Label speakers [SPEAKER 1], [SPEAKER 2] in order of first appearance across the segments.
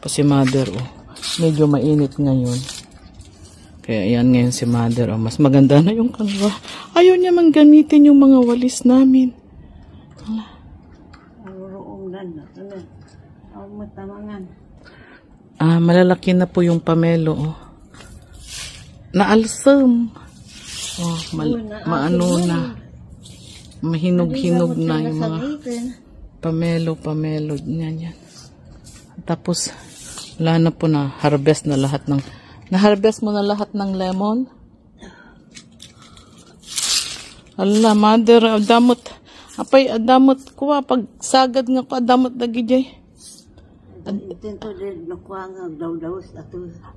[SPEAKER 1] Pa si mother, oh. Medyo mainit ngayon. Kaya ayan ngayon si mother, oh. Mas maganda na yung kanwa. Ayaw niya mang gamitin yung mga walis namin. Malalaki na po yung pamelo, oh. Naalsam. Oh, maano na. Mahinog-hinog na yung mga pamelo niyan. Tapos wala na po na harvest na lahat ng na-harvest mo na lahat ng lemon. Ala, mother, adamot. Apay, adamot ko pag sagad nga ko adamot dagi jay.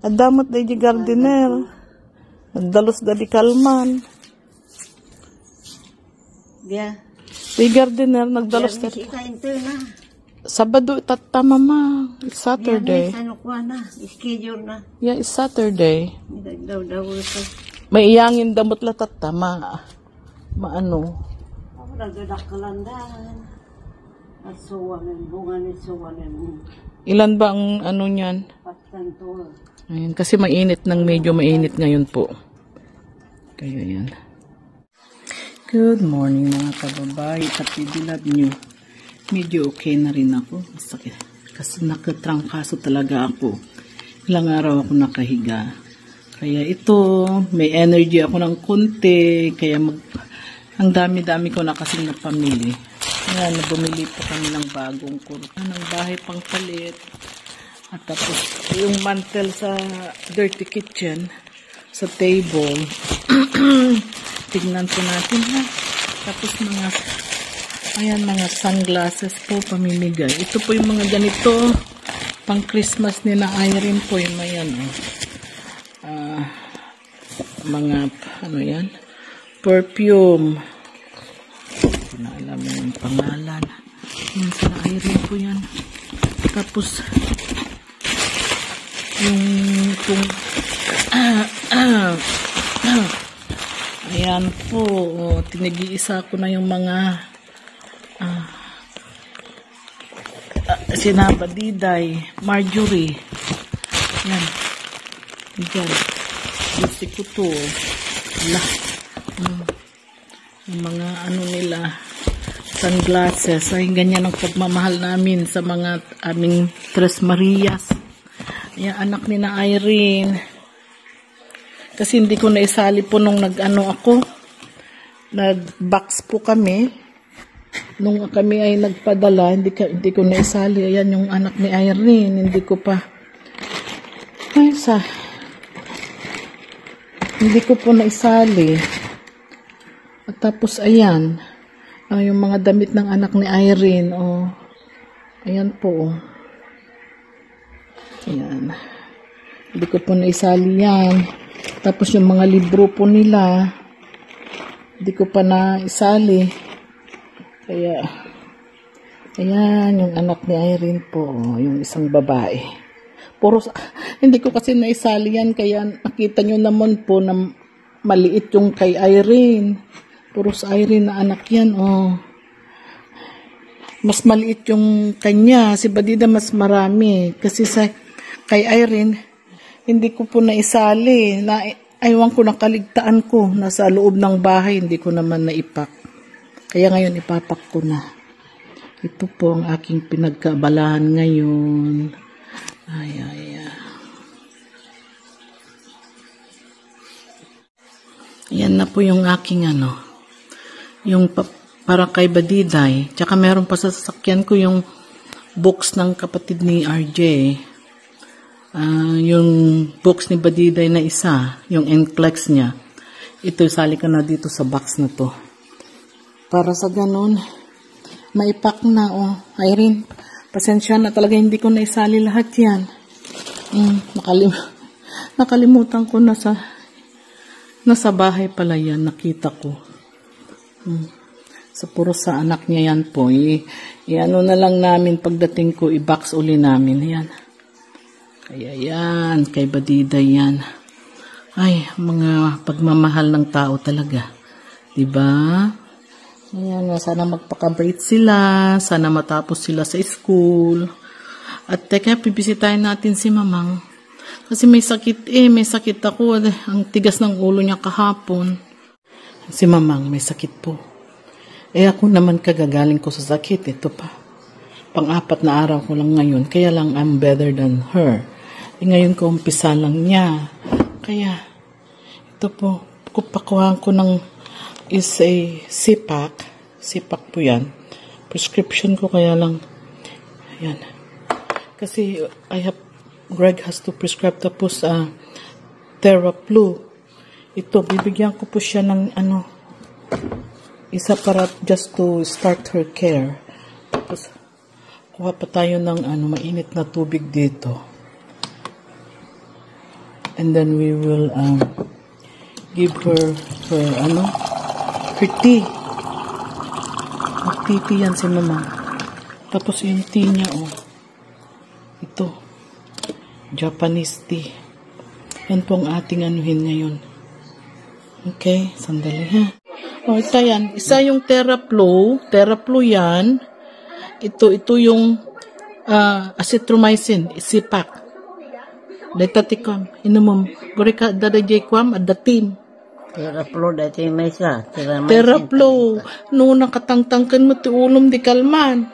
[SPEAKER 1] Adamot dagi gardener. Dalos dali kalman.
[SPEAKER 2] Yeah.
[SPEAKER 1] Di gardener nagdalos dali. Sabado tatama ma. It's Saturday. Yeah, it's Saturday. May iyangin damot la tatama. Maano? Ilan ba ang ano niyan? Ayan, kasi mainit ng medyo mainit ngayon po. Kaya yan. Good morning mga kababae. Katidilab nyo. Medyo okay na rin ako. Kasi nakatrangkaso talaga ako. Ilang araw ako nakahiga. Kaya ito, may energy ako ng konti. Kaya ang dami-dami ko na kasing napamili. Ayan, bumili po kami ng bagong kurta ng bahay pang palit. At tapos yung mantel sa dirty kitchen, sa table. Tignan po natin ha. Tapos mga sunglasses po pamimigay. Ito po yung mga ganito pang Christmas ni na Irene po yung mayan. Mga ano yan? Perfume. Hindi na alam yung pangalan. Yan sa Irene po yan. Tapos ayan po, tinag-iisa ko na yung mga Sinaba Diday, Marjorie. Yan. Diyan. Gusto ko to. Yung mga ano nila, sunglasses. Ay, ganyan ang pagmamahal namin sa mga aming Tres Marias. Ayan, anak ni na Irene. Kasi hindi ko naisali po nung nag-box po kami. Nung kami ay nagpadala, hindi ko naisali. Ayan yung anak ni Irene. Hindi ko pa. Hindi ko po naisali. At tapos ayan. Yung mga damit ng anak ni Irene. Oh. Ayan po. Ayan. Hindi ko po naisali yan. Tapos yung mga libro po nila, hindi ko pa naisali. Kaya, ayan, yung anak ni Irene po, yung isang babae. Hindi ko kasi naisali yan, kaya nakita nyo naman po na maliit yung kay Irene. Puro sa Irene na anak yan, oh. Mas maliit yung kanya, si Badida mas marami. Kasi kay Irene, hindi ko po naisali. Aywan ko, nakaligtaan ko. Nasa loob ng bahay, hindi ko naman naipak. Kaya ngayon ipapak ko na. Ito po ang aking pinagkaabalahan ngayon. Ay. Ayan na po yung aking yung para kay Badiday. Tsaka meron pa sa sasakyan ko yung books ng kapatid ni RJ. Yung books ni Badiday na isa, yung NCLEX niya. Ito, sali ka na dito sa box na to. Para sa ganun, maipak na, oh. Irene, pasensya na talaga, hindi ko naisali lahat yan. Nakalimutan ko nasa bahay pala yan, nakita ko. Puro sa anak niya yan po. I-ano na lang namin pagdating ko, i-box uli namin. Yan. Kaya yan, kay Badida yan. Ay, mga pagmamahal ng tao talaga. Diba? Ayan, sana magpaka-break sila. Sana matapos sila sa school. At teka, bibisitahin natin si Mamang. Kasi may sakit ako. Ang tigas ng ulo niya kahapon. Si Mamang, may sakit po. Ako naman kagagaling ko sa sakit. Ito pa. Pang-4 na araw ko lang ngayon. Kaya lang I'm better than her. Ngayon ko umpisa lang niya. Kaya, ito po. Pakuhaan ko ng is a CPAC. CPAC po yan. Prescription ko kaya lang. Ayan. Kasi Greg has to prescribe tapos Theraplu. Ito, bibigyan ko po siya ng isa para just to start her care. Tapos, kuha pa tayo ng mainit na tubig dito. And then we will give her her tea. Magtiti yan si Mama. Tapos yung tea niya, ito. Japanese tea. Yan po ang ating anuhin ngayon. Okay, sandali ha. Ito yan. Isa yung Theraplu. Theraplu yan. Ito yung azithromycin. CPAC. Daytatikwam. Inumom. Goreka dadajaykwam at datin.
[SPEAKER 2] Theraplu dati may sa.
[SPEAKER 1] Theraplu. Noong nakatangtangkan mo ti ulom di kalman.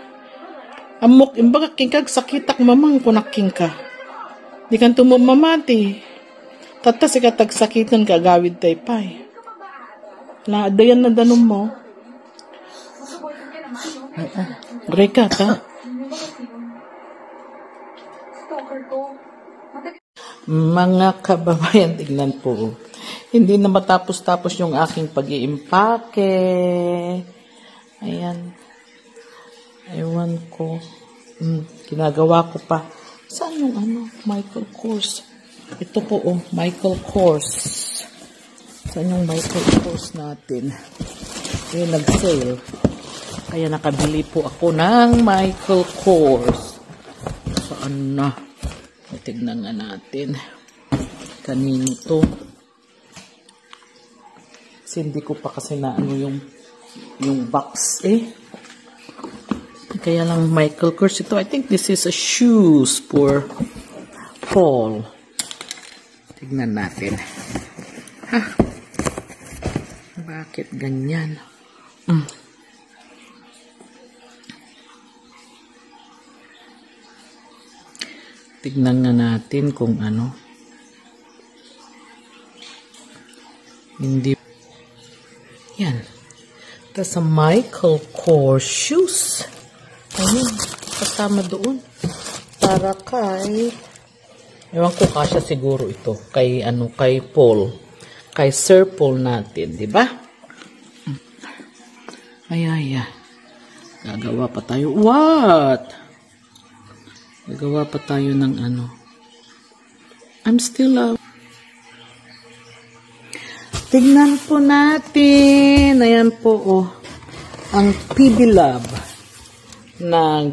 [SPEAKER 1] Amok, imbaga kingkag sakitak mamang kunaking ka. Di kan tumamamati. Tatas ikatag sakitan ka gawid tay pay. Dayan na danom mo. Greka ta. Mga kababayan, tignan po. Hindi na matapos-tapos yung aking pag-iimpake. Ayan. Ewan ko. Ginagawa ko pa. Saan yung Michael Kors? Ito po, Michael Kors. Saan yung Michael Kors natin? Yung nag-sale. Kaya nakabili po ako ng Michael Kors. Saan na? Tignan nga natin. Kanino to? Kasi hindi ko pa kasi na yung box Kaya lang Michael Kors ito. I think this is a shoes for fall. Tignan natin. Bakit ganyan? Tignan nga natin kung Hindi. Yan. Ito sa Michael Kors shoes. Ayun. Kasama doon. Para kay ewan ko kasya siguro ito. Kay kay Paul. Kay Sir Paul natin. Diba? Ay. Gagawa pa tayo. What? Gagawa pa tayo ng I'm still Tignan po natin. Ayan po, ang PB Lab na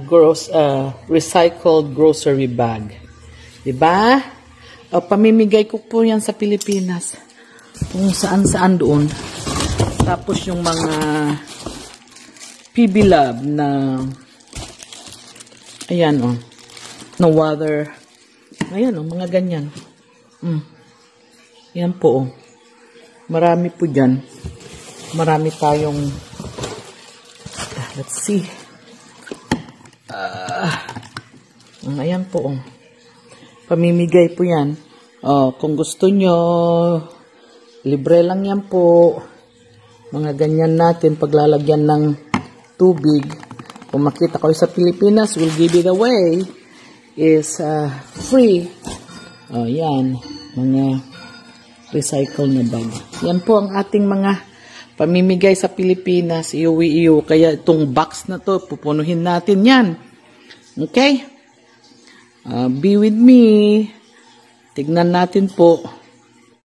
[SPEAKER 1] recycled grocery bag. Diba? Pamimigay ko po yan sa Pilipinas. Kung saan-saan doon. Tapos yung mga PB Lab na ayan, na water. Ayan, mga ganyan. Yan po, Marami po dyan. Marami tayong let's see. Ayan po. Pamimigay po yan. Kung gusto nyo, libre lang yan po. Mga ganyan natin, paglalagyan ng tubig. Kung makita kayo sa Pilipinas, we'll give it away. Is free. Yan. Mga recycle na bag. Yan po ang ating mga pamimigay sa Pilipinas. Iuwi-iyo. Kaya itong box na to, pupunuhin natin yan. Okay? Be with me. Tignan natin po.